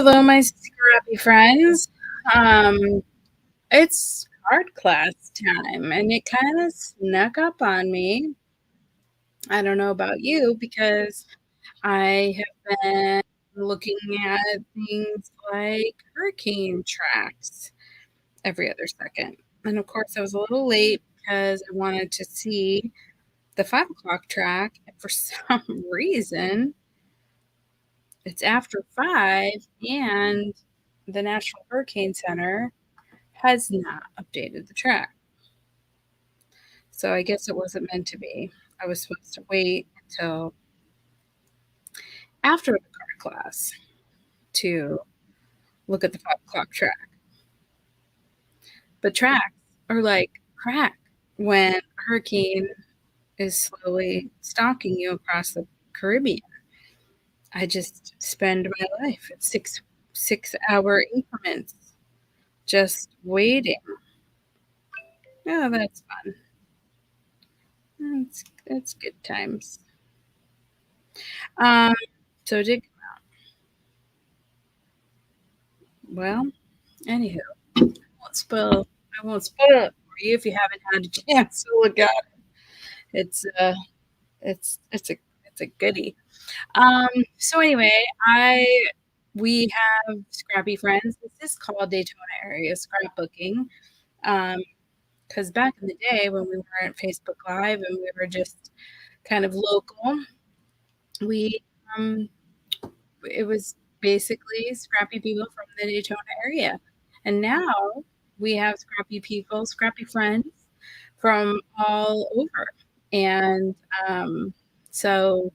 Hello, my scrappy friends. Um, it's art class time, and it kind of snuck up on me. I don't know about you because I have been looking at things like hurricane tracks every other second. And of course, I was a little late because I wanted to see the 5 o'clock track. And for some reason, it's after 5, and the National Hurricane Center has not updated the track. So I guess it wasn't meant to be. I was supposed to wait until after the car class to look at the 5 o'clock track. But tracks are like crack when a hurricane is slowly stalking you across the Caribbean. I just spend my life at 6 hour increments just waiting. Oh, that's fun. That's good times. Um, so did well. Anywho, I won't spoil it for you if you haven't had a chance to look at it. It's it's a goodie. So anyway, I we have scrappy friends. This is called Daytona area scrapbooking. Because back in the day when we weren't Facebook Live and we were just kind of local, we it was basically scrappy people from the Daytona area. And now we have scrappy people, scrappy friends from all over. And so,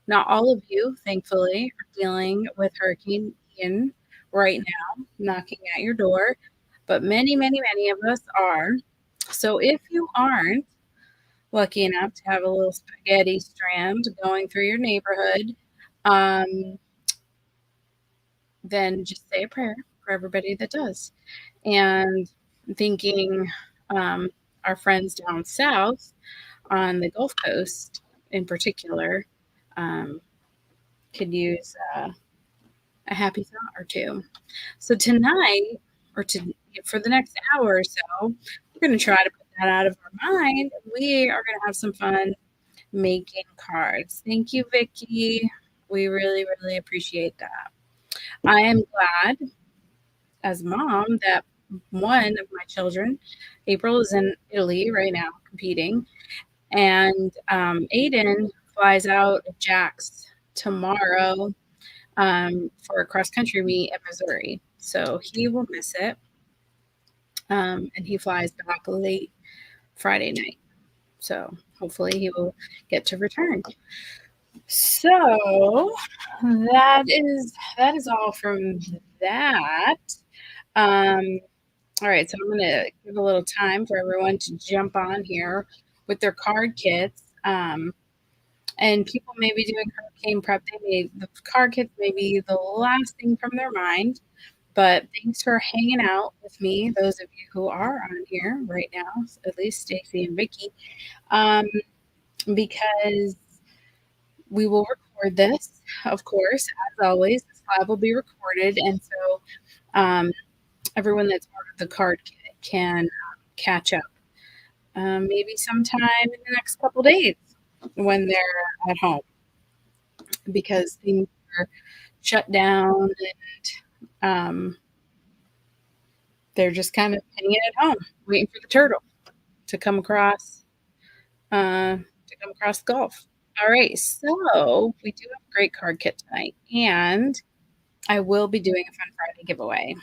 not all of you, thankfully, are dealing with Hurricane Ian right now, knocking at your door, but many, many, many of us are. So, if you aren't lucky enough to have a little spaghetti strand going through your neighborhood, um, then just say a prayer for everybody that does. And thinking our friends down south on the Gulf Coast in particular um, could use a happy thought or two. So tonight, or for the next hour or so, we're going to try to put that out of our mind. We are going to have some fun making cards. Thank you, Vicky. We really, really appreciate that. I am glad as a mom that one of my children, April, is in Italy right now competing, and Aiden flies out of Jack's tomorrow for a cross country meet at Missouri. So he will miss it, and he flies back late Friday night. So hopefully he will get to return. So that is all from that. All right, so I'm going to give a little time for everyone to jump on here with their card kits. And people may be doing hurricane prep. The card kits may be the last thing from their mind. But thanks for hanging out with me, those of you who are on here right now, at least Stacy and Vicky, because we will record this, of course, as always. This live will be recorded, and so everyone that's part of the card kit can catch up. Maybe sometime in the next couple days when they're at home, because things are shut down and they're just kind of hanging at home, waiting for the turtle to come across the Gulf. All right, so we do have a great card kit tonight, and I will be doing a Fun Friday giveaway.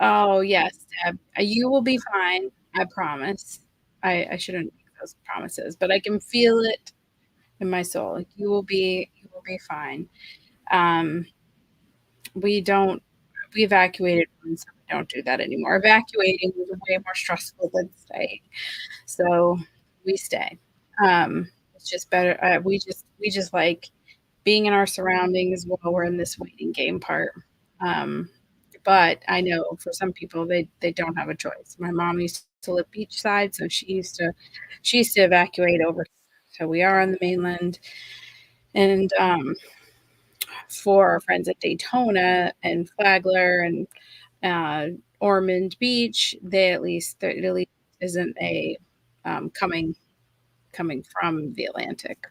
Oh yes, Deb, you will be fine. I promise. I shouldn't make those promises, but I can feel it in my soul. Like you will be fine. Um, we evacuated once, so we don't do that anymore. Evacuating is way more stressful than staying, so we stay. It's just better. We just like being in our surroundings while we're in this waiting game part. But I know for some people they don't have a choice. My mom used to live beachside, so she used to evacuate over. So we are on the mainland, and for our friends at Daytona and Flagler and Ormond Beach, they at least isn't a coming from the Atlantic.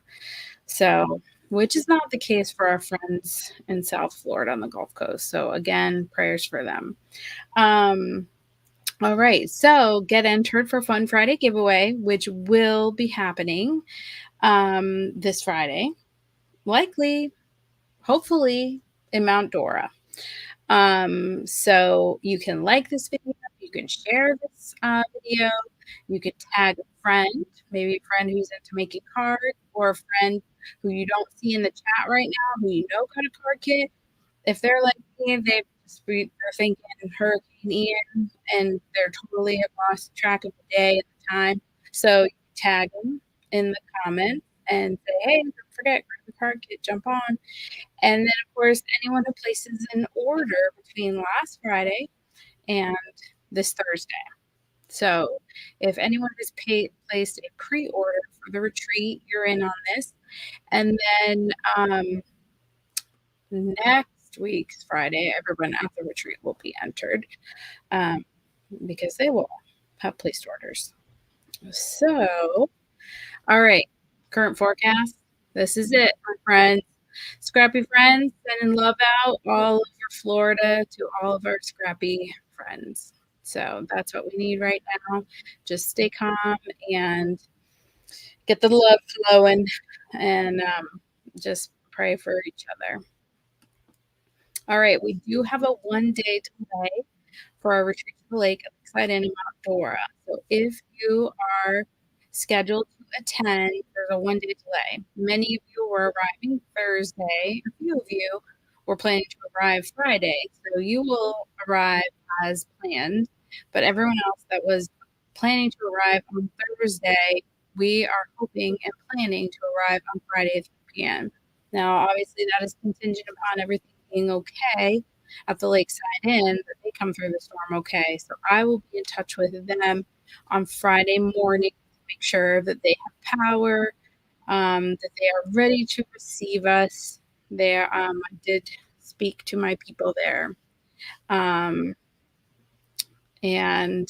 So, which is not the case for our friends in South Florida on the Gulf Coast. So again, prayers for them. All right, so get entered for Fun Friday giveaway, which will be happening this Friday, likely, hopefully, in Mount Dora. So you can like this video, you can share this video, you could tag a friend, maybe a friend who's into making cards, or a friend who you don't see in the chat right now, who you know got a card kit. If they're like me, they're thinking Hurricane Ian, and they're totally have lost track of the day and the time. So you tag them in the comments and say, hey, don't forget, grab the card kit, jump on. And then, of course, anyone who places an order between last Friday and this Thursday. So if anyone has placed a pre-order for the retreat, you're in on this. And then next week's Friday, everyone at the retreat will be entered because they will have placed orders. So, all right, current forecast. This is it, my friends. Scrappy friends, sending love out all over Florida to all of our scrappy friends. So that's what we need right now. Just stay calm and get the love flowing and just pray for each other. All right, we do have a 1-day delay for our retreat to the lake at Lakeside Inn in Mount Dora. So if you are scheduled to attend, there's a 1-day delay. Many of you were arriving Thursday. A few of you were planning to arrive Friday. So you will arrive as planned. But everyone else that was planning to arrive on Thursday, we are hoping and planning to arrive on Friday at 3 p.m. Now, obviously, that is contingent upon everything being okay at the Lakeside Inn, that they come through the storm okay. So I will be in touch with them on Friday morning to make sure that they have power, that they are ready to receive us. There, I did speak to my people there. And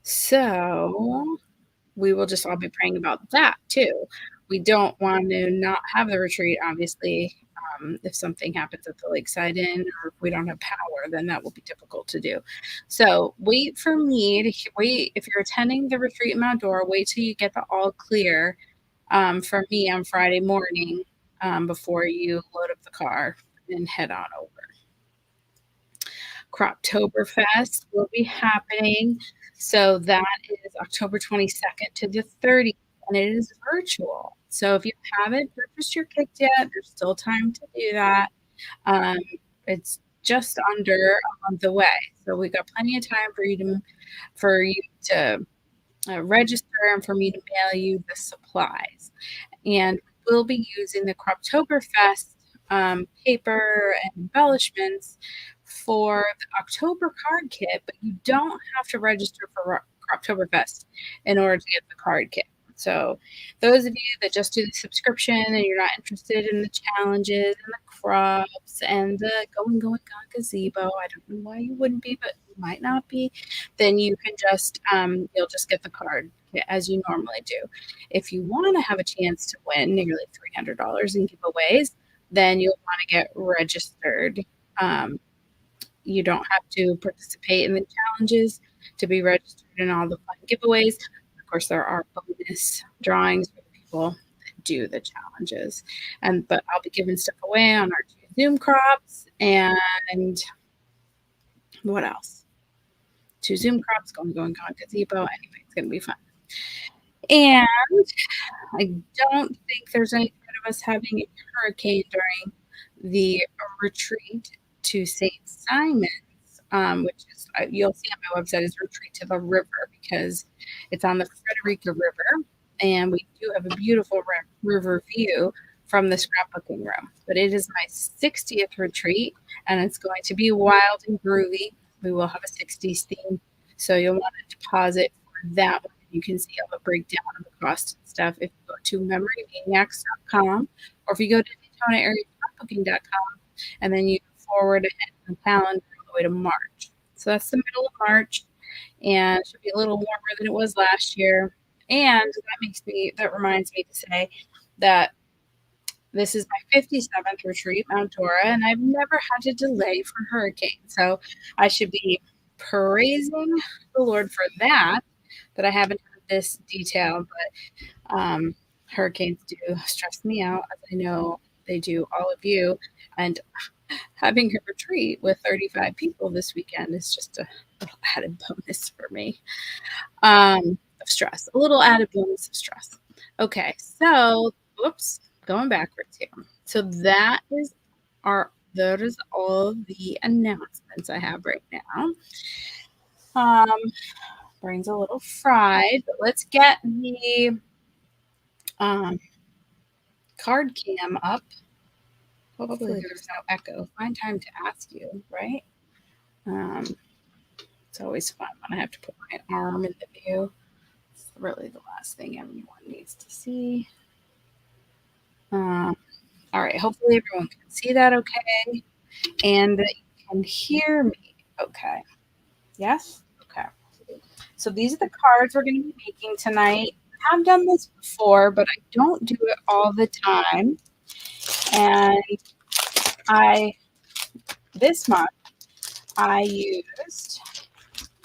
so we will just all be praying about that too. We don't want to not have the retreat, obviously. If something happens at the Lakeside Inn or if we don't have power, then that will be difficult to do. So wait for me to wait. If you're attending the retreat in Mount Dora, wait till you get the all clear from me on Friday morning before you load up the car and head on over. Croptoberfest will be happening. So that is October 22nd to the 30th, and it is virtual. So if you haven't purchased your kit yet, there's still time to do that. It's just under a month away. So we got plenty of time for you to register and for me to mail you the supplies. And we'll be using the Croptoberfest paper and embellishments for the October card kit, but you don't have to register for Croptoberfest in order to get the card kit. So those of you that just do the subscription and you're not interested in the challenges and the crops and the going gone gazebo, I don't know why you wouldn't be, but you might not be, then you can just you'll just get the card kit as you normally do. If you want to have a chance to win nearly $300 in giveaways, then you'll want to get registered. You don't have to participate in the challenges to be registered in all the fun giveaways. Of course, there are bonus drawings for the people that do the challenges. But I'll be giving stuff away on our 2 Zoom crops and what else? 2 Zoom crops, going gazebo. Anyway, it's going to be fun. And I don't think there's any threat of us having a hurricane during the retreat to St. Simon's, which is, you'll see on my website, is Retreat to the River, because it's on the Frederica River, and we do have a beautiful river view from the scrapbooking room. But it is my 60th retreat, and it's going to be wild and groovy. We will have a 60s theme, so you'll want to deposit for that one. You can see all the breakdown of the cost and stuff if you go to memorymaniacs.com, or if you go to DaytonaArea scrapbooking.com, and then you forward it in the calendar all the way to March. So that's the middle of March, and it should be a little warmer than it was last year. And that reminds me to say that this is my 57th retreat, Mount Dora, and I've never had to delay for hurricane. So I should be praising the Lord for that I haven't had this detail, but hurricanes do stress me out, as I know they do all of you. And having a retreat with 35 people this weekend is just a little added bonus for me of stress, a little added bonus of stress. Okay, so whoops, going backwards here. So that is all the announcements I have right now. Brain's a little fried, but let's get the card cam up. Hopefully there's no echo. Find time to ask you, right? It's always fun when I have to put my arm in the view. It's really the last thing everyone needs to see. All right, hopefully everyone can see that okay, and that you can hear me okay. Yes? Okay. So these are the cards we're going to be making tonight. I have done this before, but I don't do it all the time. And this month, I used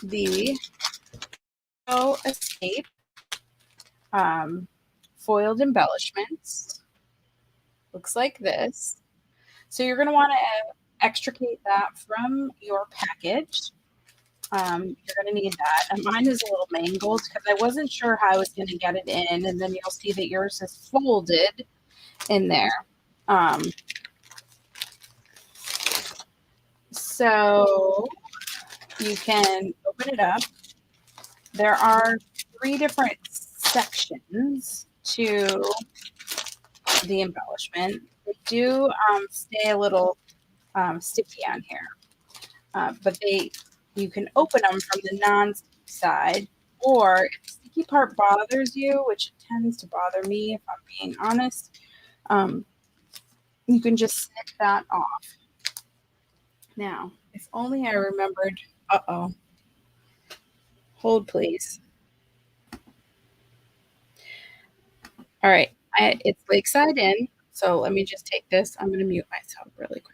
the Escape foiled embellishments. Looks like this. So you're going to want to extricate that from your package. You're going to need that. And mine is a little mangled because I wasn't sure how I was going to get it in. And then you'll see that yours is folded in there. So you can open it up. There are 3 different sections to the embellishment. They do stay a little sticky on here, but you can open them from the non-sticky side, or if the sticky part bothers you, which tends to bother me if I'm being honest, you can just snip that off. Now, if only I remembered, hold please. All right, it's Lakeside Inn, so let me just take this. I'm going to mute myself really quick.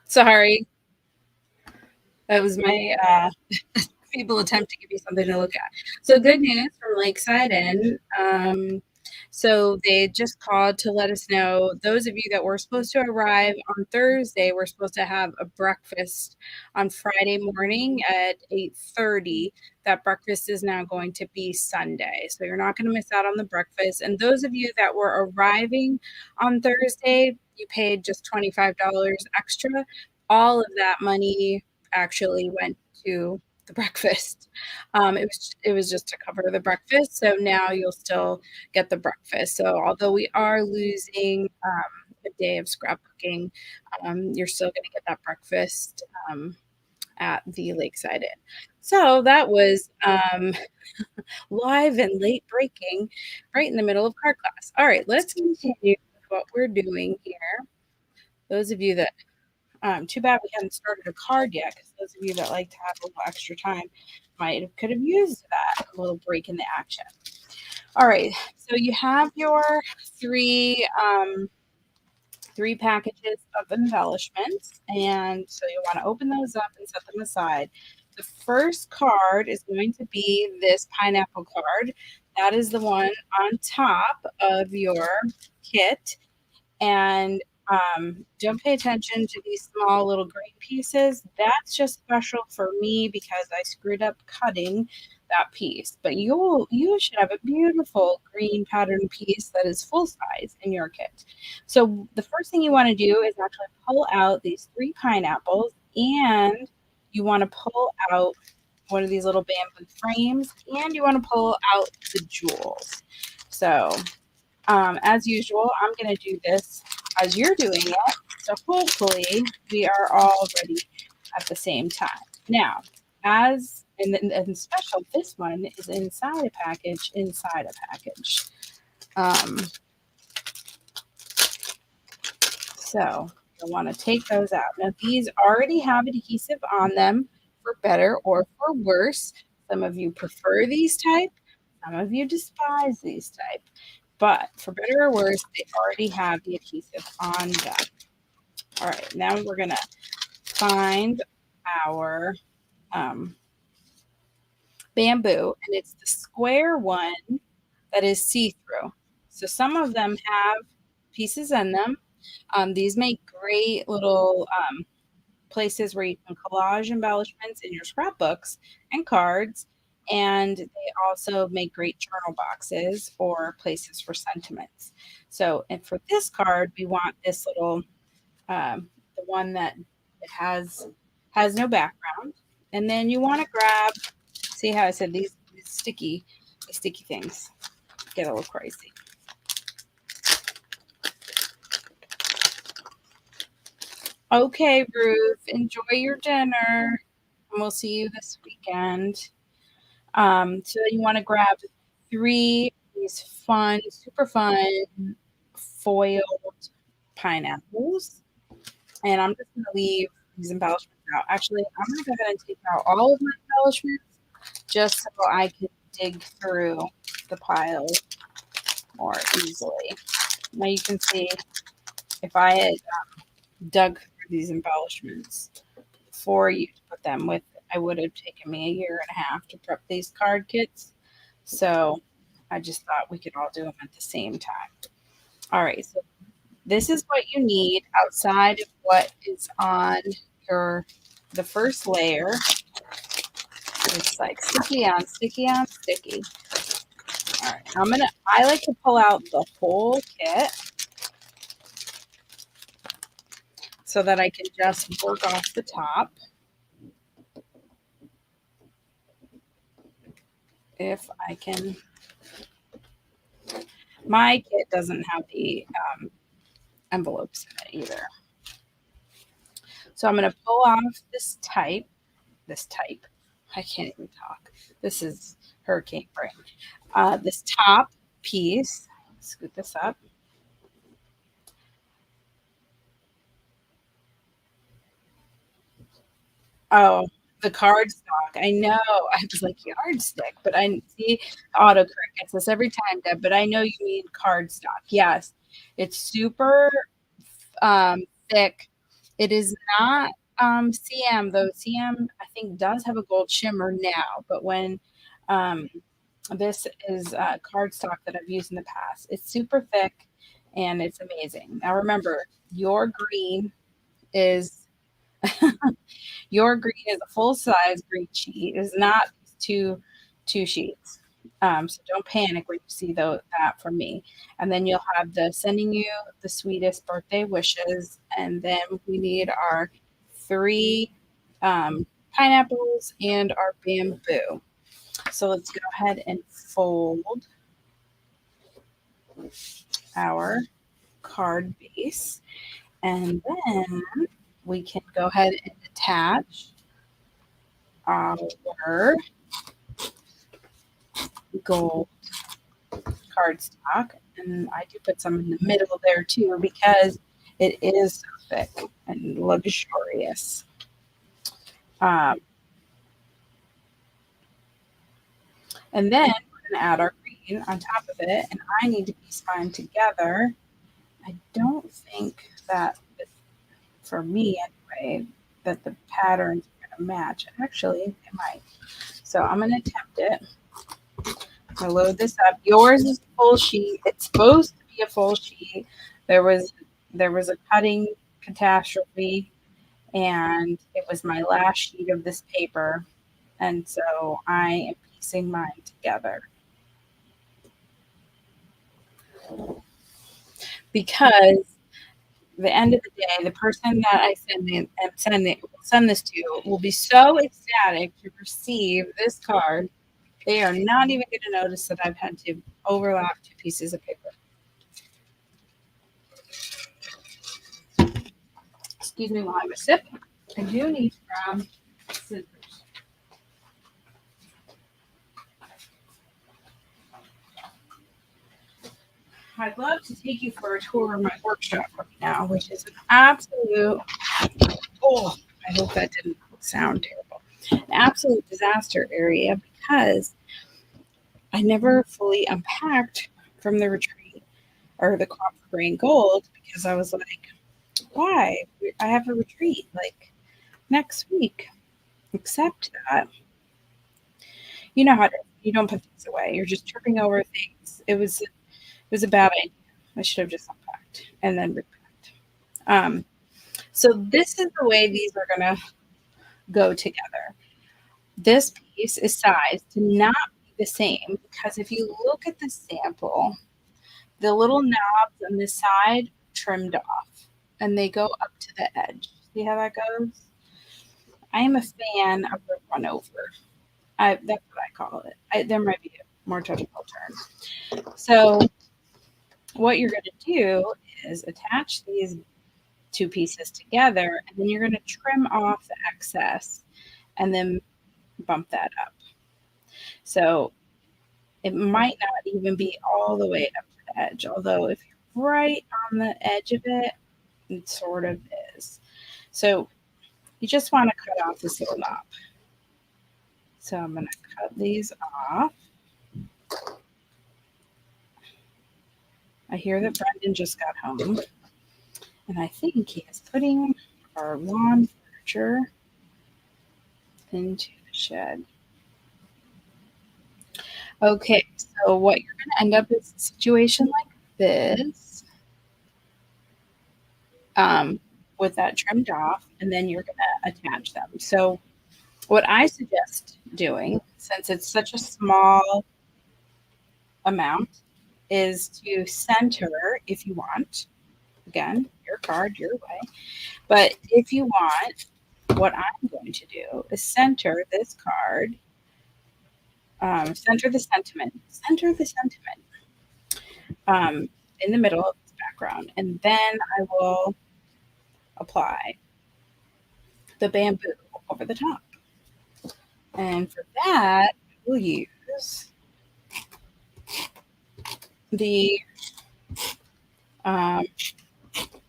Sorry, that was my feeble attempt to give you something to look at. So good news from Lakeside Inn. So they just called to let us know, those of you that were supposed to arrive on Thursday, we're supposed to have a breakfast on Friday morning at 8:30. That breakfast is now going to be Sunday. So you're not going to miss out on the breakfast. And those of you that were arriving on Thursday, you paid just $25 extra. All of that money actually went to the breakfast. It was just to cover the breakfast. So now you'll still get the breakfast. So although we are losing a day of scrapbooking, you're still going to get that breakfast at the Lakeside Inn. So that was live and late breaking right in the middle of card class. All right, let's continue with what we're doing here. Those of you that Too bad we hadn't started a card yet, because those of you that like to have a little extra time could have used that a little break in the action. All right, so you have your three three packages of embellishments, and so you want to open those up and set them aside. The first card is going to be this pineapple card. That is the one on top of your kit. And don't pay attention to these small little green pieces. That's just special for me because I screwed up cutting that piece. But you should have a beautiful green pattern piece that is full size in your kit. So the first thing you want to do is actually pull out these three pineapples, and you want to pull out one of these little bamboo frames, and you want to pull out the jewels. So as usual, I'm going to do this as you're doing it. So hopefully we are all ready at the same time. Now, and special, this one is inside a package, inside a package. So you'll want to take those out. Now, these already have adhesive on them for better or for worse. Some of you prefer these type. Some of you despise these type. But for better or worse, they already have the adhesive on them. All right, now we're going to find our bamboo, and it's the square one that is see-through. So some of them have pieces in them. These make great little places where you can collage embellishments in your scrapbooks and cards. And they also make great journal boxes or places for sentiments. So, and for this card, we want this little, the one that it has no background. And then you want to grab, see how I said these sticky things get a little crazy. Okay, Ruth, enjoy your dinner, and we'll see you this weekend. So you want to grab three of these fun, super fun foiled pineapples. And I'm just going to leave these embellishments out. Actually, I'm going to go ahead and take out all of my embellishments just so I can dig through the pile more easily. Now you can see if I had dug through these embellishments before you put them with, I would have taken me a year and a half to prep these card kits. So I just thought we could all do them at the same time. All right, so this is what you need outside of what is on the first layer. It's like sticky on sticky on sticky. All right, I like to pull out the whole kit so that I can just work off the top. If I can. My kit doesn't have the envelopes in it either. So I'm going to pull off this type. I can't even talk. This is hurricane brain. This top piece, scoot this up. Oh, the cardstock. I know. I was like yardstick, but I see autocorrect gets this every time, Deb. But I know you mean cardstock. Yes, it's super thick. It is not CM though. CM I think does have a gold shimmer now, but when this is cardstock that I've used in the past, it's super thick and it's amazing. Now remember, your green is your green is a full size green sheet. It is not two sheets. So don't panic when you see that from me. And then you'll have the sending you the sweetest birthday wishes. And then we need our three pineapples and our bamboo. So let's go ahead and fold our card base. And then we can go ahead and attach our gold cardstock. And I do put some in the middle there too, because It is so thick and luxurious. Um, and then we're going to add our green on top of it, and I need to piece mine together. I don't think that, for me anyway, that the patterns are going to match. Actually, they might. So I'm going to attempt it. I load this up. Yours is a full sheet. It's supposed to be a full sheet. There was a cutting catastrophe, and it was my last sheet of this paper, and so I am piecing mine together because the end of the day, the person that I send this to will be so ecstatic to receive this card. They are not even going to notice that I've had to overlap two pieces of paper. Excuse me while I have a sip. I do need to grab scissors. I'd love to take you for a tour of my workshop right now, which is an absolute, oh, I hope that didn't sound terrible, an absolute disaster area because I never fully unpacked from the retreat or the crop for green gold because I was like, why? I have a retreat like next week. Except that you know how to, you don't put things away. You're just tripping over things. It was a bad idea. I should have just unpacked and then repacked. So this is the way these are gonna go together. This piece is sized to not be the same because if you look at the sample, the little knobs on this side trimmed off and they go up to the edge. See how that goes? I am a fan of the run over. That's what I call it. There might be a more technical term. So what you're going to do is attach these two pieces together, and then you're going to trim off the excess and then bump that up. So it might not even be all the way up to the edge, although if you're right on the edge of it, it sort of is. So you just want to cut off this little knob. So I'm going to cut these off. I hear that Brendan just got home, and I think he is putting our lawn furniture into the shed. Okay, so what you're going to end up is a situation like this, with that trimmed off, and then you're going to attach them. So what I suggest doing, since it's such a small amount, is to center if you want. Again, your card, your way. But if you want, what I'm going to do is center this card, center the sentiment, in the middle of this background. And then I will apply the bamboo over the top. And for that, we'll use the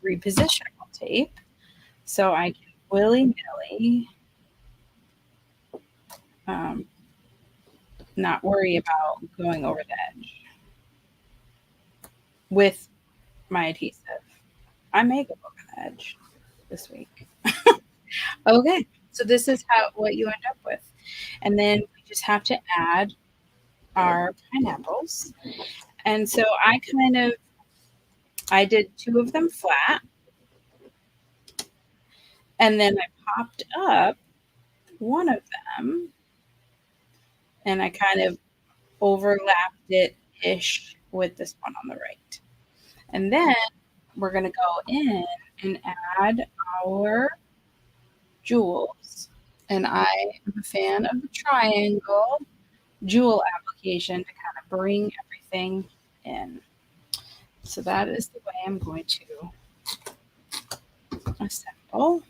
repositionable tape so I can willy-nilly not worry about going over the edge with my adhesive. I may go over the edge this week. Okay, so this is what you end up with. And then we just have to add our pineapples. And so I did two of them flat. And then I popped up one of them and I kind of overlapped it ish with this one on the right. And then we're going to go in and add our jewels. And I am a fan of the triangle jewel application to kind of bring everything in. So that is the way I'm going to assemble.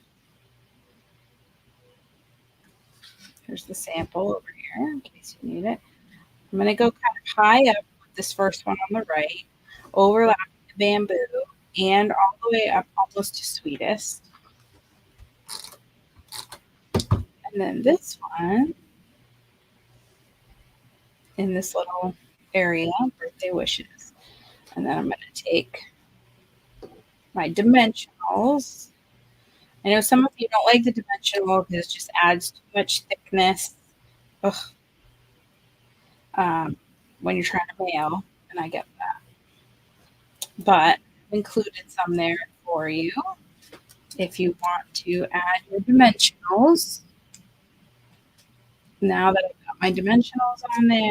Here's the sample over here in case you need it. I'm going to go kind of high up with this first one on the right, overlap the bamboo, and all the way up almost to sweetest. And then this one in this little area, birthday wishes. And then I'm going to take my dimensionals. I know some of you don't like the dimensional because it just adds too much thickness. Ugh. Um, when you're trying to mail, and I get that. But I've included some there for you if you want to add your dimensionals. Now that I've got my dimensionals on there,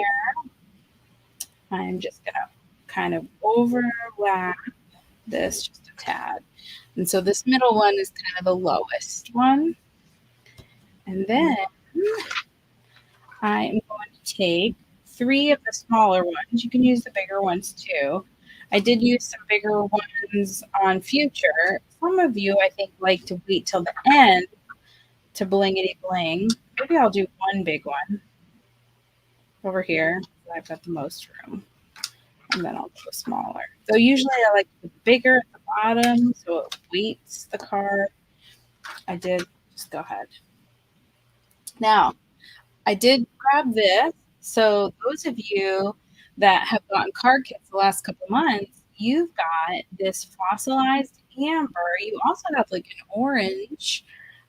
I'm just going to kind of overlap this just a tad. And so this middle one is kind of the lowest one. And then I'm going to take 3 of the smaller ones. You can use the bigger ones too. I did use some bigger ones on future. Some of you, I think, like to wait till the end to blingity bling. Maybe I'll do one big one over here. I've got the most room. And then I'll go smaller. So usually I like the bigger at the bottom so it weights the card. I did just go ahead. Now, I did grab this. So those of you that have gotten card kits the last couple months, you've got this fossilized amber. You also have like an orange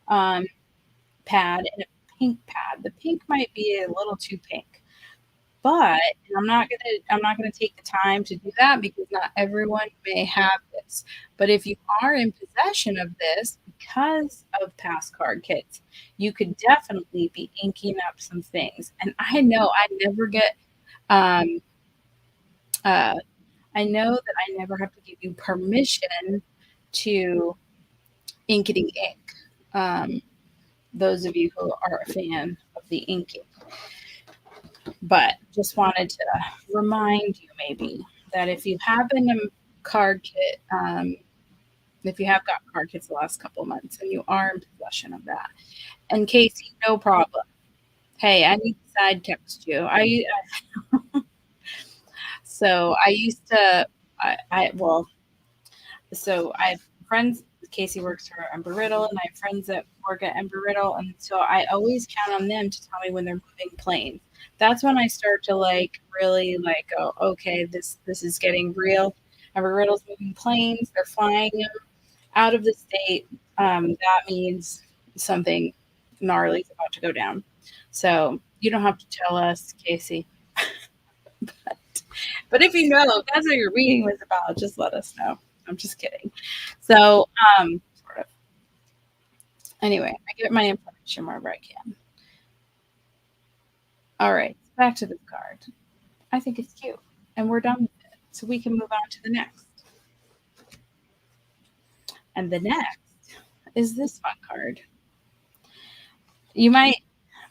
pad and a pink pad. The pink might be a little too pink. But I'm not gonna take the time to do that because not everyone may have this. But if you are in possession of this because of past card kits, you could definitely be inking up some things. And I know I never get I know that I never have to give you permission to inkity ink. Those of you who are a fan of the inking. But just wanted to remind you maybe that if you have been a card kit, if you have got card kits the last couple of months and you are in possession of that, and Casey, no problem. Hey, I need to side text you. So I used to, so I have friends. Casey works for Embry Riddle, and I have friends that work at Embry Riddle, and so I always count on them to tell me when they're moving planes. That's when I start to like really like go, okay, this is getting real. Embry Riddle's moving planes; they're flying them out of the state. That means something gnarly is about to go down. So you don't have to tell us, Casey. But if you know, if that's what your reading was about, just let us know. I'm just kidding. So, sort of. Anyway, I get my information wherever I can. All right, back to the card. I think it's cute, and we're done with it. So we can move on to the next. And the next is this fun card. You might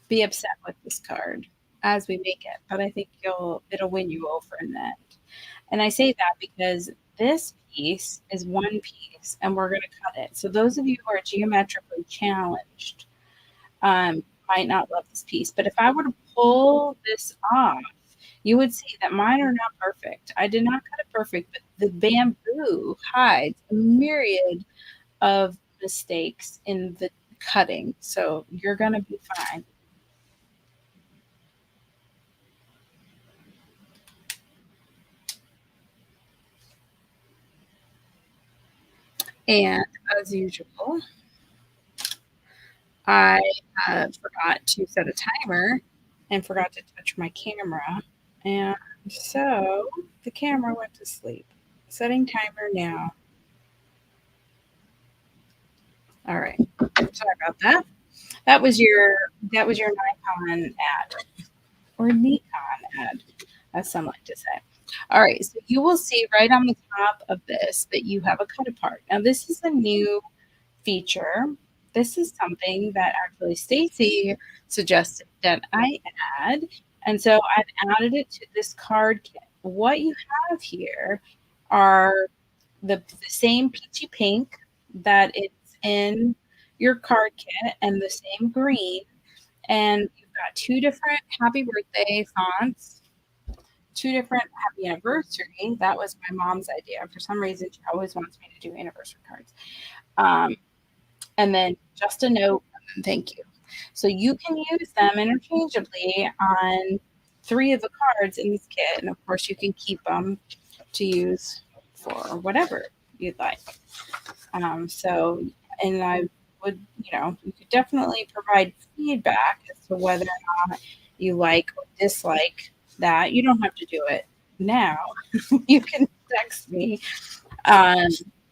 be upset with this card as we make it, but I think it'll win you over in the end. And I say that because this piece is one piece and we're going to cut it. So those of you who are geometrically challenged might not love this piece. But if I were to pull this off, you would see that mine are not perfect. I did not cut it perfect, but the bamboo hides a myriad of mistakes in the cutting. So you're going to be fine. And as usual, I forgot to set a timer and forgot to touch my camera. And so the camera went to sleep. Setting timer now. All right. Sorry about that. That was your Nikon ad or Nikon ad, as some like to say. All right. So you will see right on the top of this that you have a cut apart. Now this is a new feature. This is something that actually Stacy suggested that I add. And so I've added it to this card kit. What you have here are the same peachy pink that it's in your card kit and the same green. And you've got 2 different happy birthday fonts, two different happy anniversary. That was my mom's idea. For some reason, she always wants me to do anniversary cards. Um, and then just a note, and thank you. So you can use them interchangeably on 3 of the cards in this kit. And of course, you can keep them to use for whatever you'd like. So, and I would, you could definitely provide feedback as to whether or not you like or dislike that. You don't have to do it now. You can text me. Um,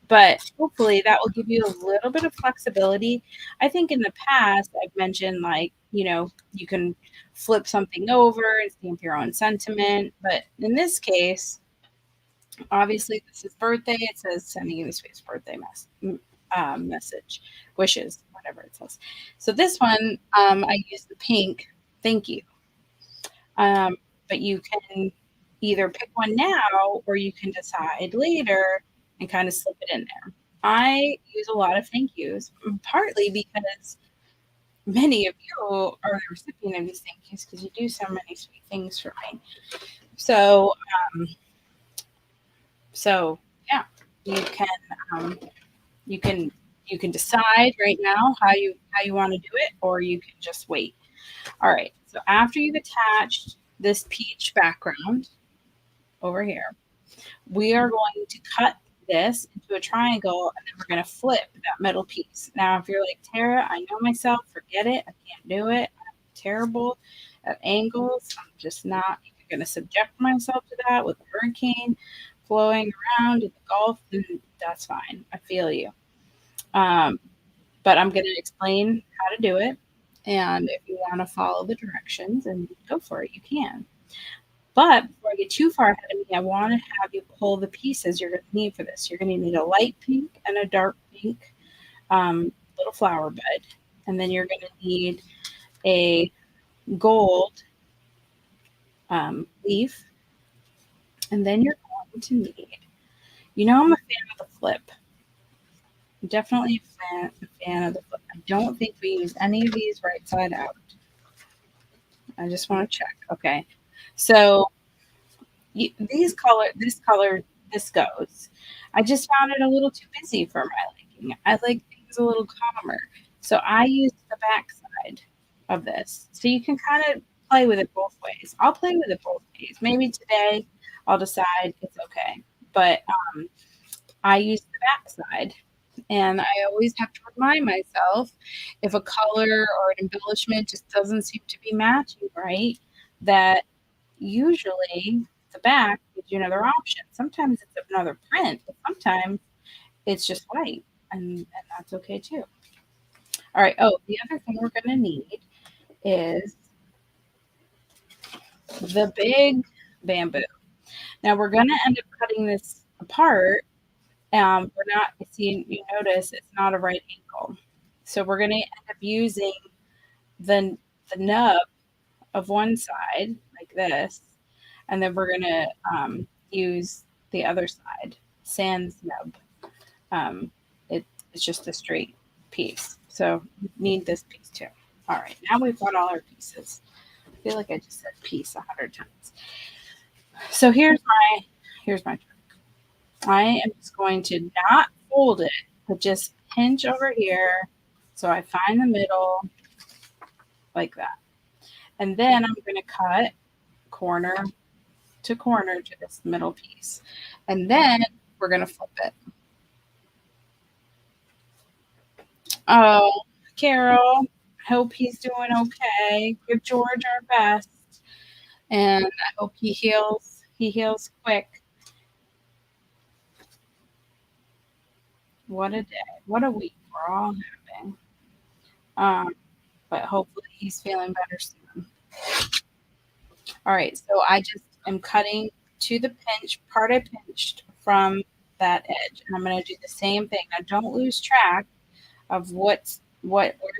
but hopefully that will give you a little bit of flexibility. I think in the past I've mentioned like, you can flip something over and stamp your own sentiment. But in this case, obviously this is birthday. It says sending you a sweet birthday message, wishes, whatever it says. So this one, I use the pink. Thank you. But you can either pick one now or you can decide later and kind of slip it in there. I use a lot of thank yous, partly because many of you are the recipient of these thank yous because you do so many sweet things for me. So, yeah, you can you can decide right now how you want to do it, or you can just wait. All right. So after you've attached this peach background over here, we are going to cut this into a triangle and then we're going to flip that middle piece. Now, if you're like, Tara, I know myself, forget it. I can't do it. I'm terrible at angles. I'm just not going to subject myself to that with a hurricane flowing around in the Gulf. Then that's fine. I feel you. But I'm going to explain how to do it. And if you want to follow the directions and go for it, you can. But before I get too far ahead of me, I want to have you pull the pieces you're going to need for this. You're going to need a light pink and a dark pink little flower bud. And then you're going to need a gold leaf. And then you're going to need, I'm a fan of the flip. I'm definitely a fan of the flip. I don't think we use any of these right side out. I just want to check. Okay. So this goes. I just found it a little too busy for my liking. I like things a little calmer. So I used the back side of this. So you can kind of play with it both ways. I'll play with it both ways. Maybe today I'll decide it's okay. But I use the back side. And I always have to remind myself if a color or an embellishment just doesn't seem to be matching right, that usually the back gives you another option. Sometimes it's another print, but sometimes it's just white, and that's okay too. All right. Oh, the other thing we're going to need is the big bamboo. Now we're going to end up cutting this apart. We're not, you notice it's not a right angle. So we're going to end up using the nub of one side like this, and then we're going to use the other side, sans nub. It's just a straight piece. So you need this piece too. All right, now we've got all our pieces. I feel like I just said piece 100 times. So here's my trick. I am just going to not fold it, but just pinch over here so I find the middle like that. And then I'm going to cut corner to corner to this middle piece. And then we're going to flip it. Oh, Carol, hope he's doing okay. Give George our best. And I hope he heals quick. What a day. What a week we're all having. But hopefully he's feeling better soon. All right, so I just am cutting to the part I pinched from that edge. And I'm going to do the same thing. Now don't lose track of where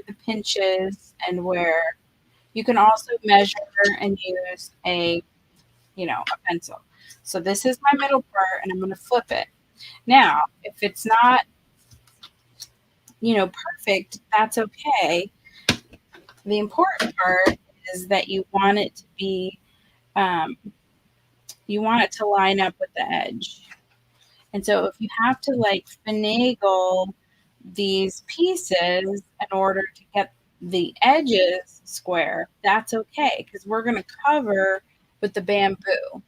the pinch is and where you can also measure and use a pencil. So this is my middle part and I'm going to flip it. Now, if it's not, perfect, that's okay. The important part is that you want it to be you want it to line up with the edge. And so if you have to like finagle these pieces in order to get the edges square, that's okay because we're going to cover with the bamboo.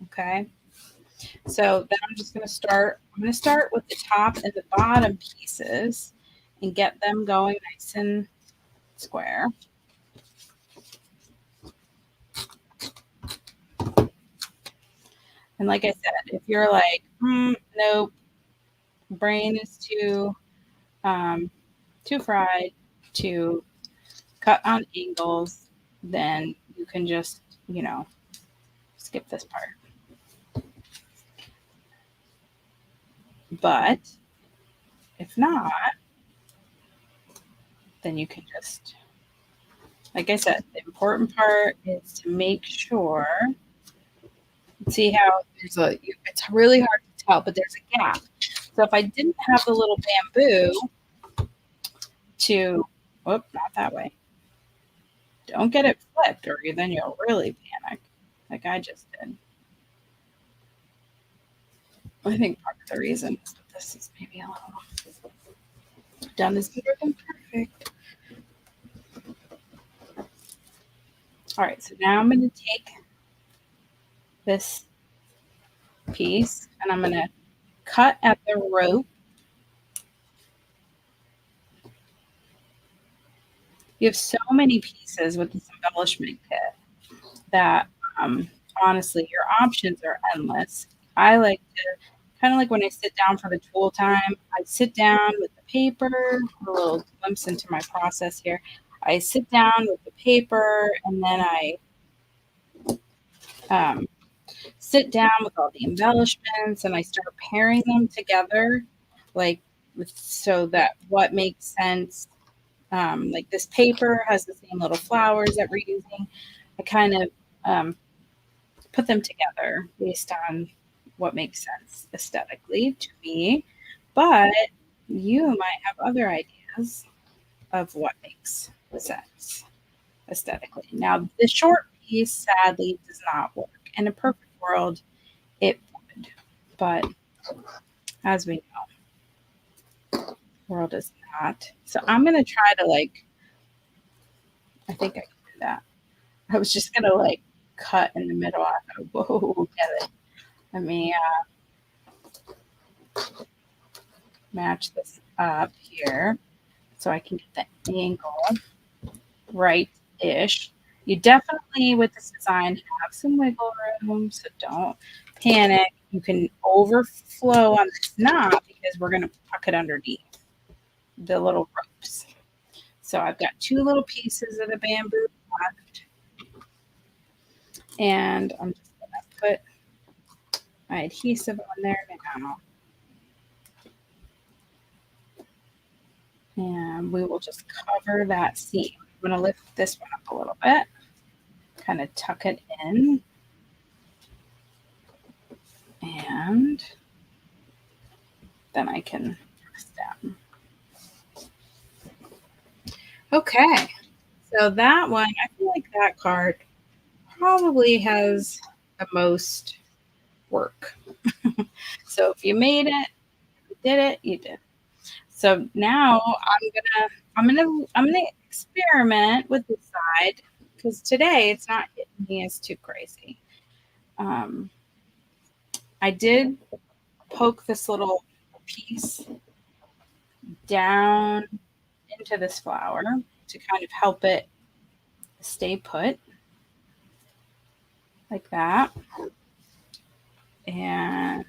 Okay. So then I'm just going to start. I'm going to start with the top and the bottom pieces and get them going nice and square. And like I said, if you're like, nope, brain is too fried to cut on angles, then you can just, skip this part. But if not, then you can just, like I said, the important part is to make sure, see how it's really hard to tell, but there's a gap. So if I didn't have the little bamboo not that way. Don't get it flipped or then you'll really panic like I just did. I think part of the reason is that this is maybe a little done is better than perfect. All right, so now I'm going to take this piece and I'm going to cut at the rope. You have so many pieces with this embellishment kit that honestly, your options are endless. I like to, kind of like when I sit down for the tool time, I sit down with the paper, a little glimpse into my process here. I sit down with the paper and then I sit down with all the embellishments and I start pairing them together, like so that what makes sense. Like this paper has the same little flowers that we're using. I kind of put them together based on what makes sense aesthetically to me, but you might have other ideas of what makes sense aesthetically. Now, the short piece sadly does not work. In a perfect world, it would, but as we know, the world is not. So I'm gonna try to I think I can do that. I was just gonna cut in the middle. I thought, whoa, get it. Let me match this up here so I can get the angle right-ish. You definitely, with this design, have some wiggle room, so don't panic. You can overflow on this knot because we're going to tuck it underneath the little ropes. So I've got two little pieces of the bamboo left, and I'm just going to put my adhesive on there now. And we will just cover that seam. I'm going to lift this one up a little bit, kind of tuck it in. And then I can press down. Okay, so that one, I feel like that card probably has the most work. So if you made it, you did it, you did. So now I'm gonna experiment with this side because today it's not hitting me as too crazy. I did poke this little piece down into this flower to kind of help it stay put like that. And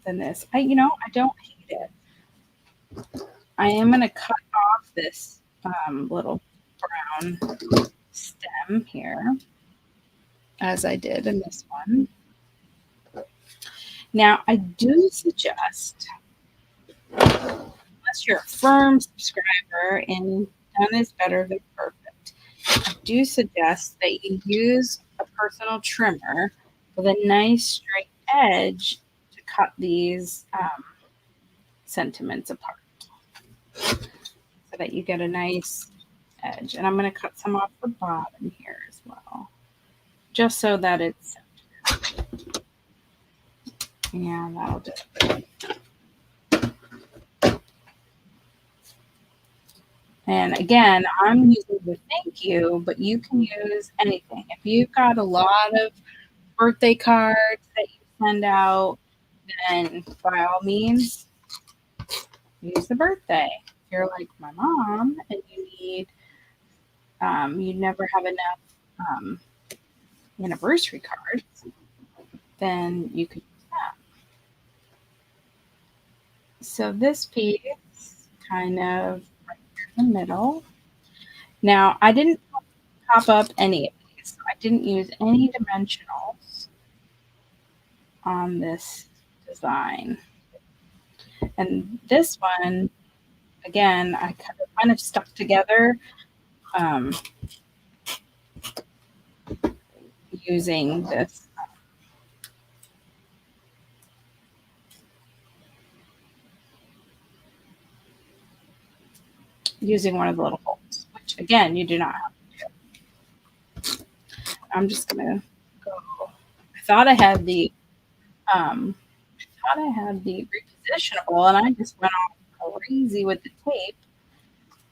then this, I don't hate it. I am going to cut off this little brown stem here as I did in this one. Now, I do suggest, unless you're a firm subscriber and done is better than perfect, I do suggest that you use a personal trimmer with a nice straight edge to cut these sentiments apart so that you get a nice edge. And I'm going to cut some off the bottom here as well, just so that it's Yeah, that'll do. And again, I'm using the thank you, but you can use anything. If you've got a lot of birthday cards that you send out, then by all means, use the birthday. If you're like my mom and you never have enough um, anniversary cards, then you could use that. So this piece kind of right in the middle. Now, I didn't pop up any of these. I didn't use any dimensionals on this design. And this one, again, I kind of stuck together um, using this. Using one of the little holes, which again, you do not have to do. I'm just gonna go. I thought I had the um, repositionable, and I just went all crazy with the tape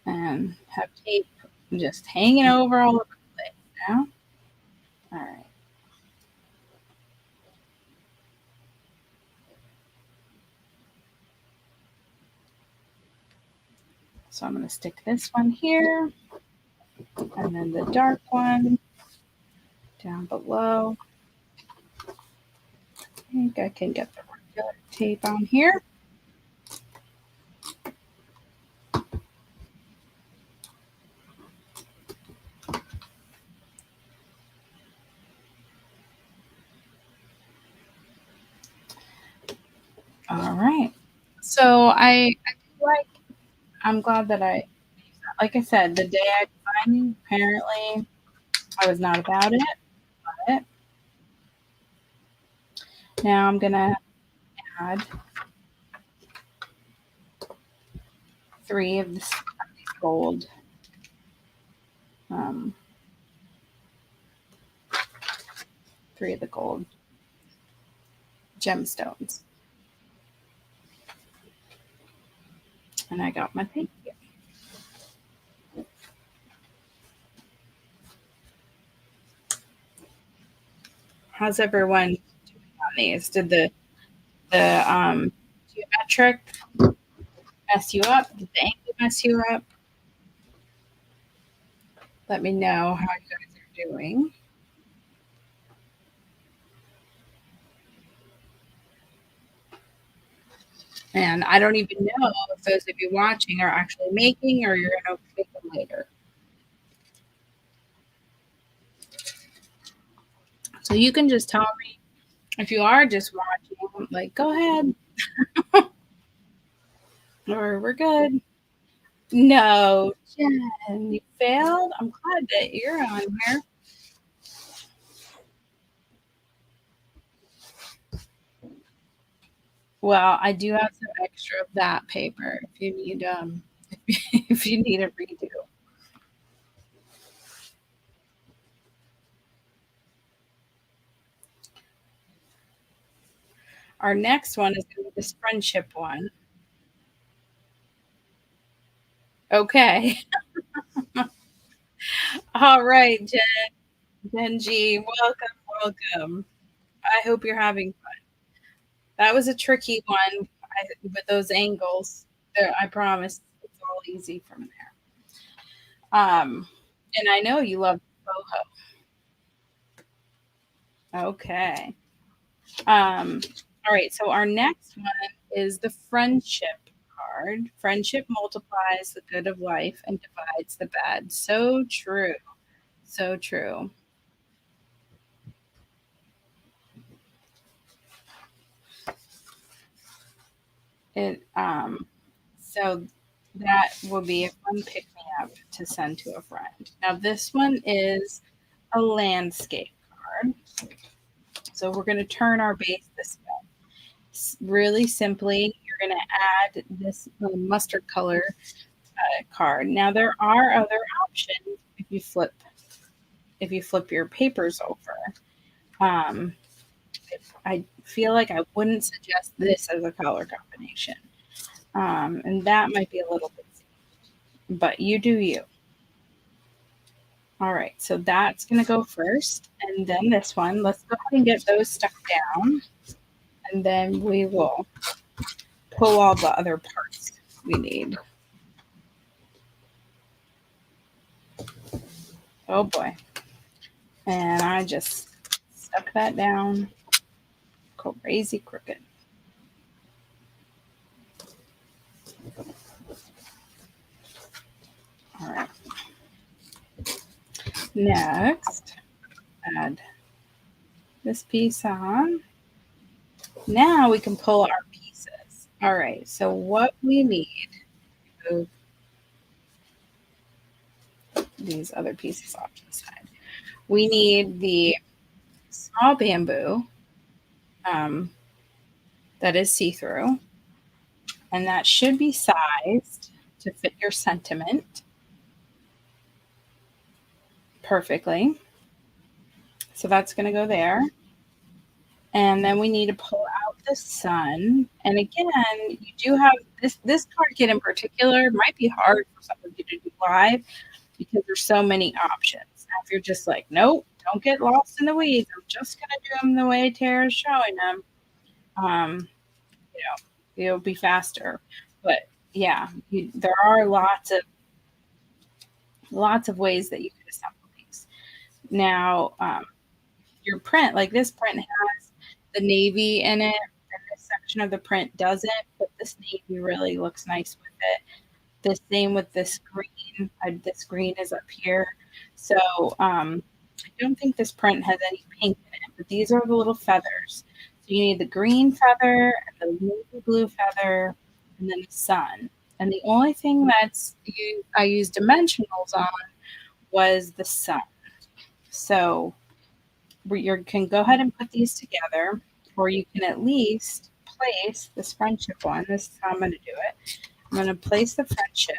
and have tape just hanging over all over the place now. All right. So I'm going to stick this one here and then the dark one down below. I think I can get the regular tape on here. All right. So I'm glad that I, like I said, the day I designed, apparently I was not about it. But now I'm going to add 3 of these gold um, 3 of the gold gemstones. And I got my thank you. How's everyone doing on these? Did the geometric mess you up? Did the angle mess you up? Let me know how you guys are doing. And I don't even know if those of you watching are actually making or you're going to make them later. So you can just tell me if you are just watching, like, go ahead, or we're good. No, Jen, you failed. I'm glad that you're on here. Well, I do have some extra of that paper if you need if you need a redo. Our next one is going to be this friendship one. Okay. All right, Genji, welcome. I hope you're having fun. That was a tricky one with those angles. There, I promise it's all easy from there. And I know you love boho. Okay. Um, all right. So our next one is the friendship card. Friendship multiplies the good of life and divides the bad. So true. So true. It so that will be a fun pick me up to send to a friend. Now this one is a landscape card. So we're going to turn our base this way. Really simply, you're going to add this mustard color card. Now there are other options if you flip your papers over. Um, I feel like I wouldn't suggest this as a color combination. And that might be a little bit, but you do you. All right, so that's going to go first, and then this one. Let's go ahead and get those stuck down, and then we will pull all the other parts we need. Oh boy. And I just stuck that down crazy crooked. All right. Next, add this piece on. Now we can pull our pieces. All right, so what we need, move these other pieces off to the side. We need the small bamboo that is see-through, and that should be sized to fit your sentiment perfectly. So that's going to go there. And then we need to pull out the sun. And again, you do have this card kit in particular might be hard for some of you to do live because there's so many options. Now, if you're just like, nope, don't get lost in the weeds, I'm just gonna do them the way Tara's showing them, you know, it'll be faster. But yeah, there are lots of ways that you can assemble these. Now, your print, like this print has the navy in it, and this section of the print doesn't, but this navy really looks nice with it. The same with this green. This green is up here. So I don't think this print has any pink in it, but these are the little feathers. So you need the green feather and the navy blue feather and then the sun. And the only thing I used dimensionals on was the sun. So you can go ahead and put these together, or you can at least place this friendship one. This is how I'm going to do it. I'm going to place the friendship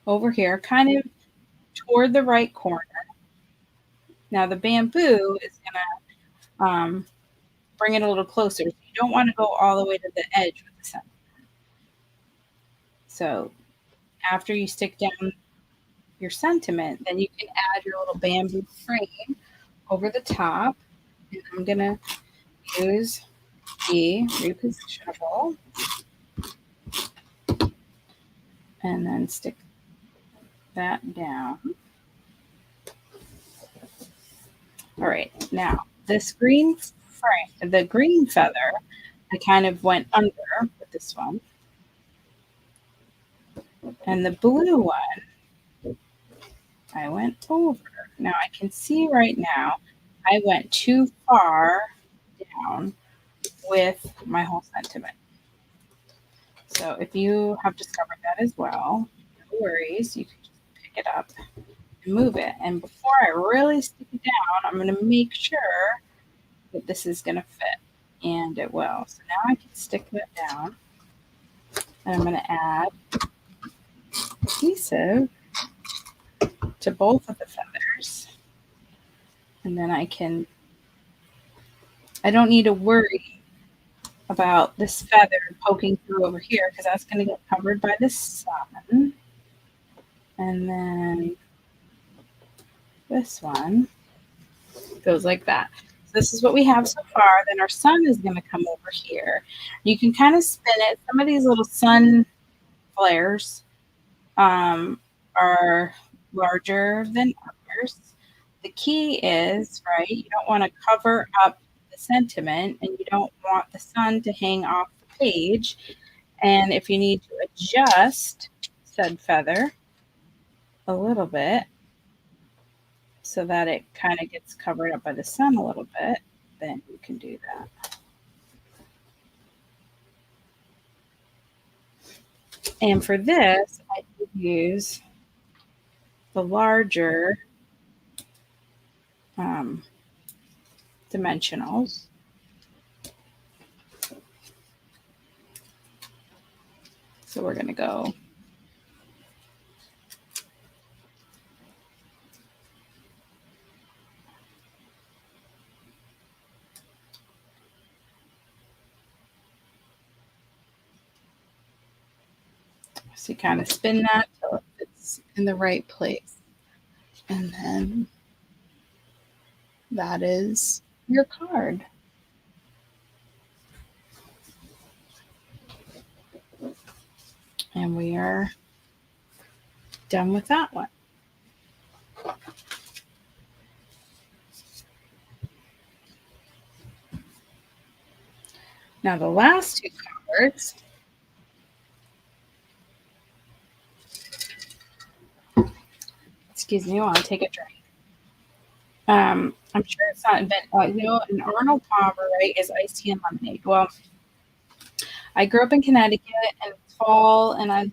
over here, kind of toward the right corner. Now the bamboo is going to bring it a little closer. You don't want to go all the way to the edge with the center. So after you stick down your sentiment, then you can add your little bamboo frame over the top. And I'm going to use the repositionable and then stick that down. All right, now this green frame, the green feather, I kind of went under with this one. And the blue one, I went over. Now I can see right now I went too far down with my whole sentiment. So if you have discovered that as well, no worries, you can just pick it up and move it. And before I really stick it down, I'm going to make sure that this is going to fit. And it will. So now I can stick that down. And I'm going to add adhesive to both of the feathers. And then I don't need to worry about this feather poking through over here because that's going to get covered by the sun. And then this one goes like that. So this is what we have so far. Then our sun is going to come over here. You can kind of spin it. Some of these little sun flares are larger than others. The key is, right, you don't want to cover up the sentiment and you don't want the sun to hang off the page. And if you need to adjust said feather a little bit so that it kind of gets covered up by the sun a little bit, then you can do that. And for this, I would use the larger dimensionals. So we're going to go So you kind of spin that till it's in the right place. And then that is your card. And we are done with that one. Now the last two cards. Excuse me, I want to take a drink. I'm sure it's not an Arnold Palmer, right, is iced tea and lemonade. Well, I grew up in Connecticut and it's fall, and I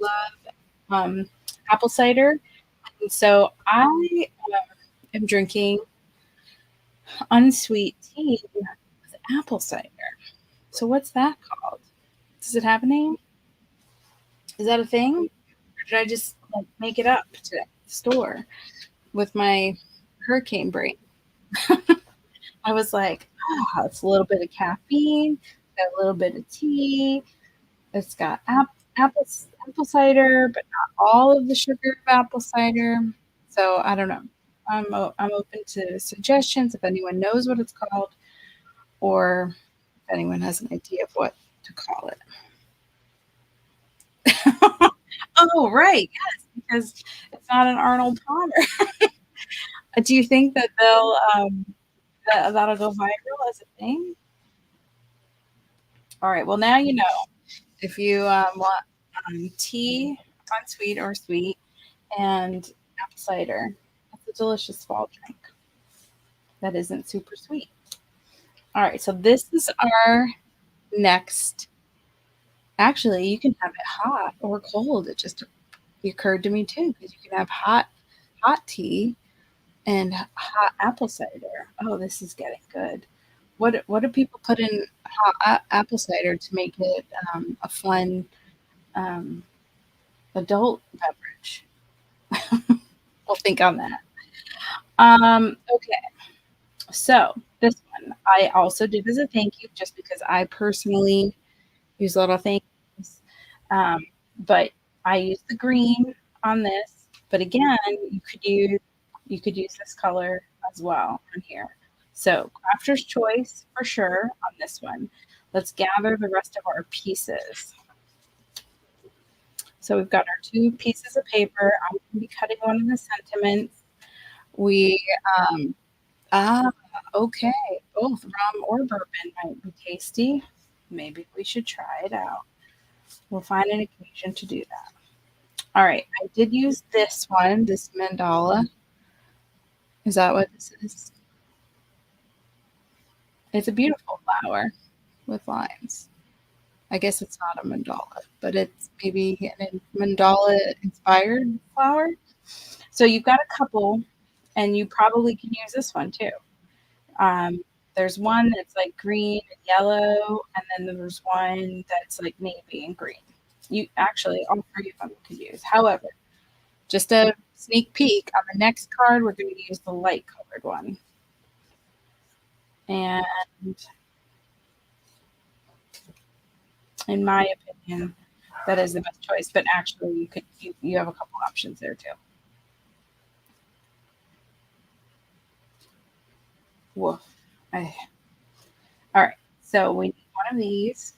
love apple cider. And so I am drinking unsweet tea with apple cider. So what's that called? Does it have a name? Is that a thing? Or did I just make it up to the store with my hurricane brain? I was like, it's a little bit of caffeine, got a little bit of tea. It's got apple cider, but not all of the sugar of apple cider. So I don't know. I'm open to suggestions if anyone knows what it's called, or if anyone has an idea of what to call it. Oh, right, yes, because it's not an Arnold Palmer. Do you think that that'll go viral as a thing? All right. Well, now you know. If you want tea, unsweet or sweet, and apple cider, that's a delicious fall drink that isn't super sweet. All right, so this is our next. Actually, you can have it hot or cold. It just occurred to me too, because you can have hot tea and hot apple cider. Oh, this is getting good. What do people put in hot apple cider to make it a fun um, adult beverage? We'll think on that. Okay, so this one I also did as a thank you, just because I personally use a lot of thank yous. Um, but I used the green on this. But again, you could use this color as well on here. So crafter's choice for sure on this one. Let's gather the rest of our pieces. So we've got our two pieces of paper. I'm going to be cutting one of the sentiments. We Ah, okay. Both rum or bourbon might be tasty. Maybe we should try it out. We'll find an occasion to do that. All right. I did use this one, this mandala. Is that what this is? It's a beautiful flower with lines. I guess it's not a mandala, but it's maybe a mandala inspired flower. So you've got a couple, and you probably can use this one too. Um, there's one that's like green and yellow, and then there's one that's like navy and green. You actually, all three of them you could use. However, just a sneak peek on the next card, we're going to use the light colored one. And in my opinion, that is the best choice. But actually, you have a couple options there too. Woof. I, all right. So we need one of these,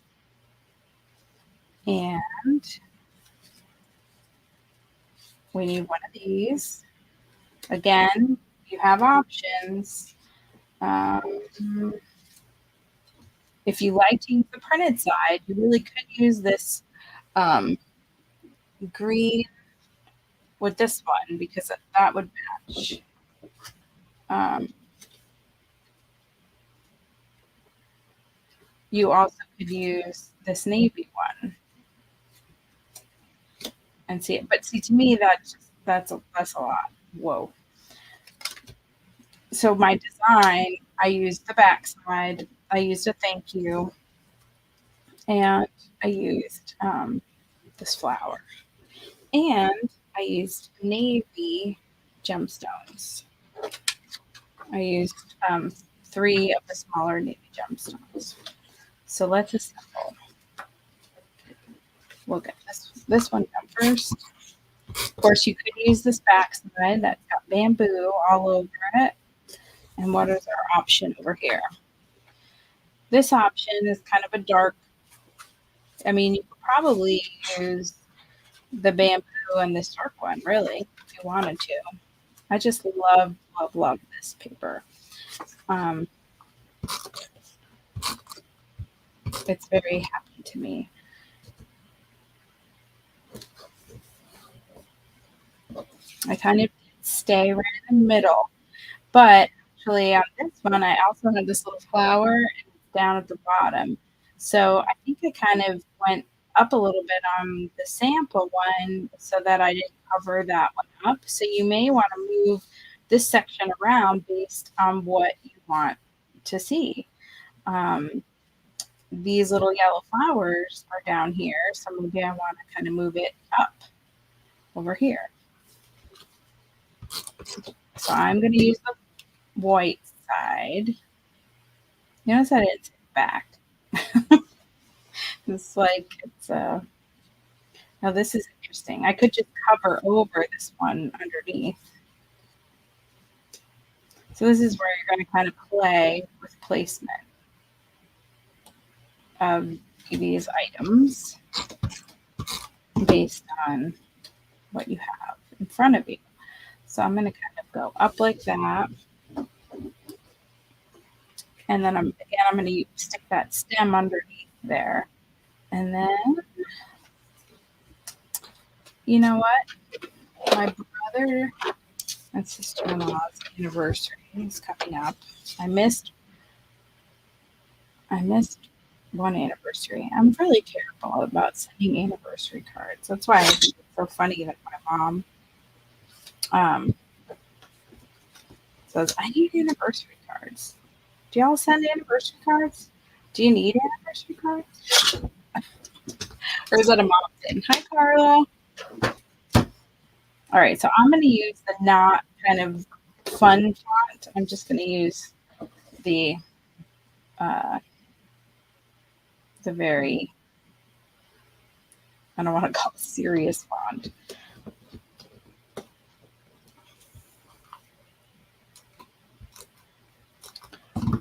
and we need one of these. Again, you have options. Um, if you like to use the printed side, you really could use this um, green with this one, because that would match. Um, you also could use this navy one and see it. But see, to me, that's a lot. Whoa. So my design, I used the back side. I used a thank you, and I used this flower. And I used navy gemstones. I used three of the smaller navy gemstones. So let's assemble. we'll get this one down first. Of course, you could use this back side that's got bamboo all over it. And what is our option over here? This option is kind of a dark. I mean, you could probably use the bamboo and this dark one, really, if you wanted to. I just love, love, love this paper. It's very happy to me. I kind of stay right in the middle, but actually on this one, I also have this little flower down at the bottom. So I think I kind of went up a little bit on the sample one so that I didn't cover that one up. So you may want to move this section around based on what you want to see. These little yellow flowers are down here, so maybe I want to kind of move it up over here. So I'm going to use the white side. Notice I didn't say back. It's like now this is interesting. I could just cover over this one underneath. So this is where you're going to kind of play with placement of these items based on what you have in front of you. So I'm going to kind of go up like that. And then I'm going to stick that stem underneath there. And then, you know what? My brother and sister-in-law's anniversary is coming up. I missed one anniversary. I'm really careful about sending anniversary cards. That's why I think it's so funny that my mom says, I need anniversary cards. Do y'all send anniversary cards? Do you need anniversary cards? Or is that a mom thing? Hi, Carla. All right, so I'm going to use the not kind of fun font. I'm just going to use the very, I don't want to call it serious font.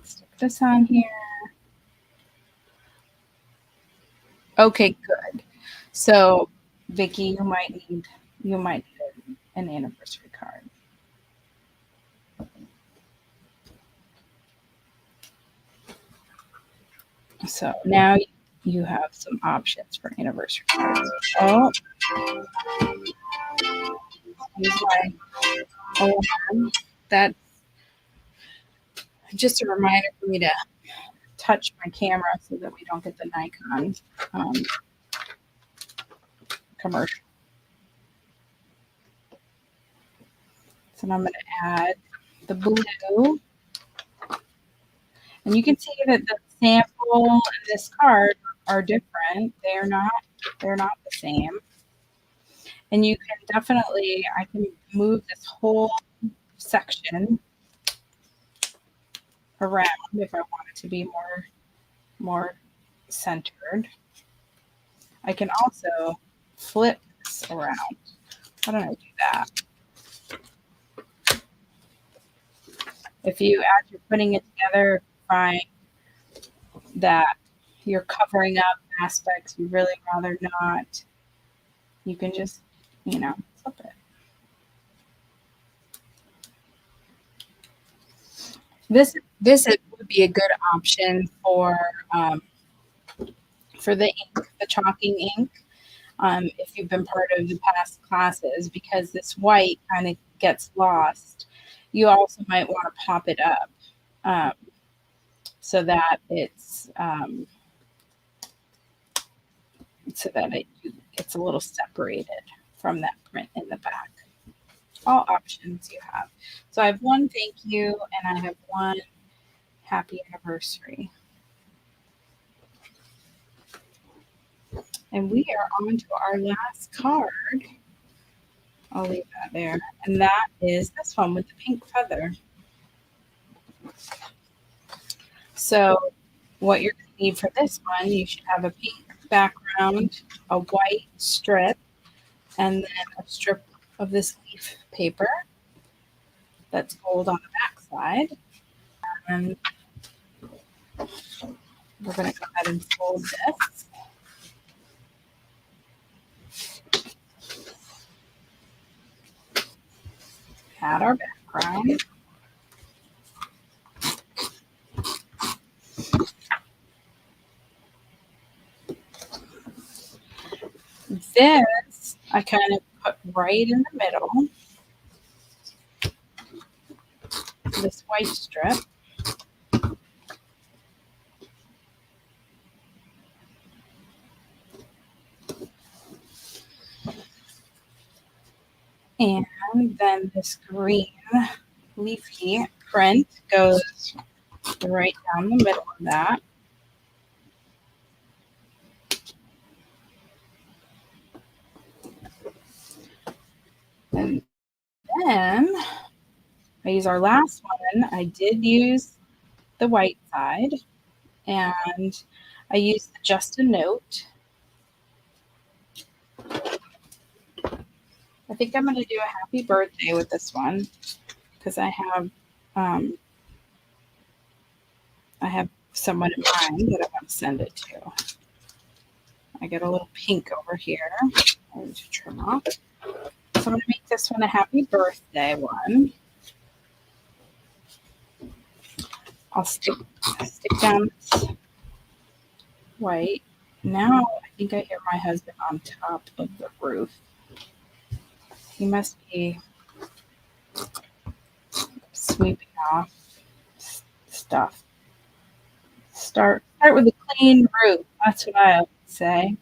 Stick this on here. Okay, good. So, Vicki, you might need an anniversary card. So now you have some options for anniversary cards. Oh, here's my alarm. That's just a reminder for me to touch my camera so that we don't get the Nikon commercial. So now I'm going to add the blue. And you can see that the sample and this card are different. They're not the same. And you can definitely, I can move this whole section around if I want it to be more centered. I can also flip this around. How do I do that? If you, as you're putting it together, find that you're covering up aspects you really rather not, you can just, flip it. This would be a good option for the ink, the chalking ink, if you've been part of the past classes, because this white kind of gets lost. You also might want to pop it up so that it's a little separated from that print in the back. All options you have. So I have one thank you and I have one happy anniversary. And we are on to our last card. I'll leave that there. And that is this one with the pink feather. So what you're going to need for this one, you should have a pink background, a white strip, and then a strip of this leaf paper that's gold on the back side. And we're going to go ahead and fold this. Add our background. This I kind of put right in the middle. This white strip. And then this green leafy print goes right down the middle of that. And then I use our last one. I did use the white side, and I used just a note. I think I'm going to do a happy birthday with this one because I have someone in mind that I want to send it to. I get a little pink over here. I need to trim off. So I'm going to make this one a happy birthday one. I'll stick down this white. Now I think I hear my husband on top of the roof. He must be sweeping off stuff. Start with a clean roof. That's what I would say.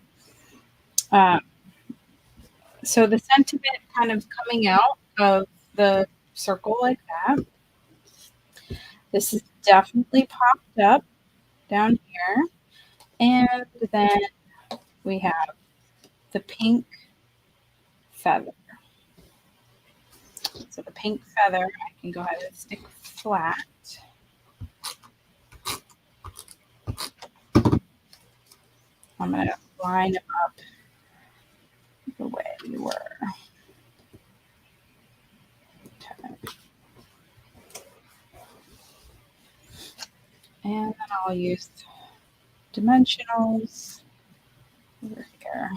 So the sentiment kind of coming out of the circle like that. This is definitely popped up down here. And then we have the pink feather. So the pink feather, I can go ahead and stick flat. I'm going to line them up the way we were. Okay. And then I'll use dimensionals over here.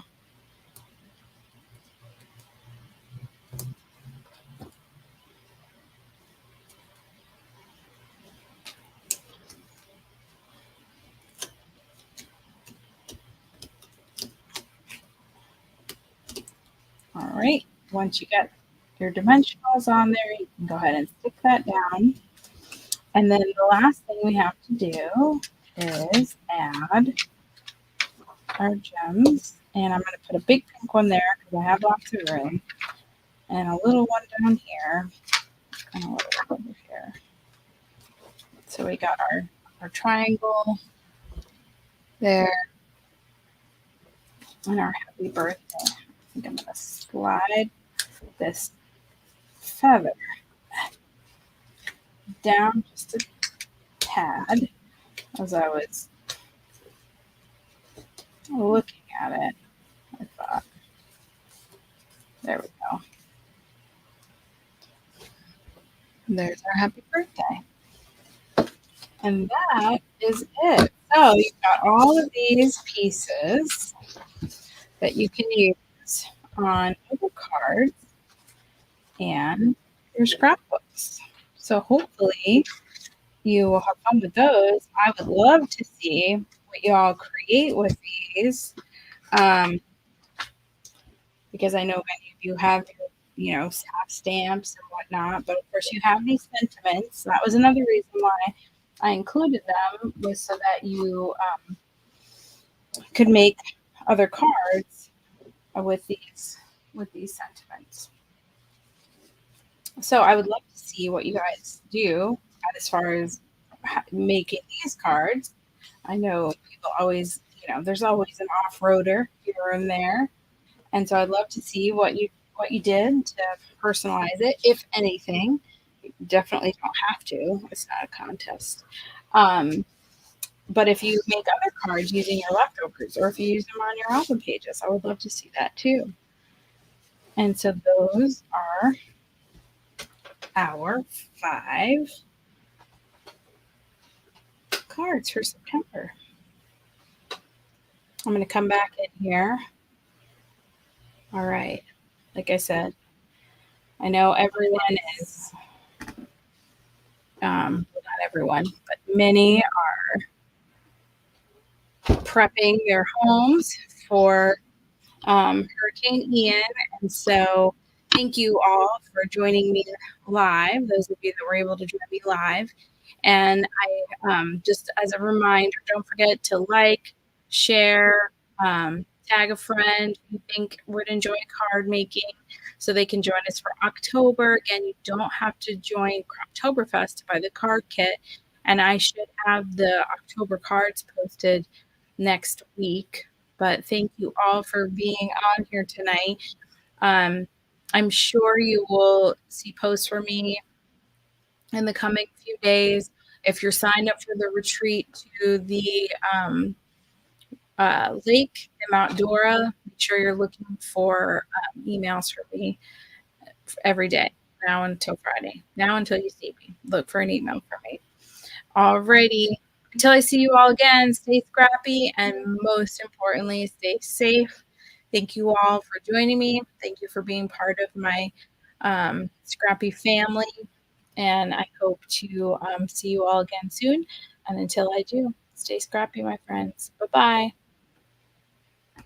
All right, once you get your dimensionals on there, you can go ahead and stick that down. And then the last thing we have to do is add our gems. And I'm going to put a big pink one there because I have lots of room. And a little one down here. And a little one over here. So we got our triangle there. And our happy birthday. I think I'm going to slide this feather down just a tad as I was looking at it. I thought, there we go. There's our happy birthday. And that is it. So you've got all of these pieces that you can use on other cards and your scrapbooks. So hopefully you will have fun with those. I would love to see what you all create with these. Because I know many of you have have stamps and whatnot, but of course you have these sentiments. That was another reason why I included them, was so that you could make other cards with these sentiments. So I would love to see what you guys do as far as making these cards. I know people always, there's always an off-roader here and there. And so I'd love to see what you did to personalize it, if anything. You definitely don't have to. It's not a contest. But if you make other cards using your leftovers, or if you use them on your album pages, I would love to see that too. And so those are our 5 cards for September. I'm going to come back in here. All right. Like I said, I know everyone is, not everyone, but many are prepping their homes for Hurricane Ian. And so thank you all for joining me live, those of you that were able to join me live. And I just as a reminder, don't forget to like, share, tag a friend you think would enjoy card making so they can join us for October. Again, you don't have to join Oktoberfest to buy the card kit. And I should have the October cards posted next week. But thank you all for being on here tonight. I'm sure you will see posts from me in the coming few days. If you're signed up for the retreat to the lake in Mount Dora, make sure you're looking for emails from me every day, now until Friday, now until you see me. Look for an email from me. Alrighty. Until I see you all again, stay scrappy and most importantly, stay safe. Thank you all for joining me. Thank you for being part of my scrappy family. And I hope to see you all again soon. And until I do, stay scrappy, my friends. Bye-bye.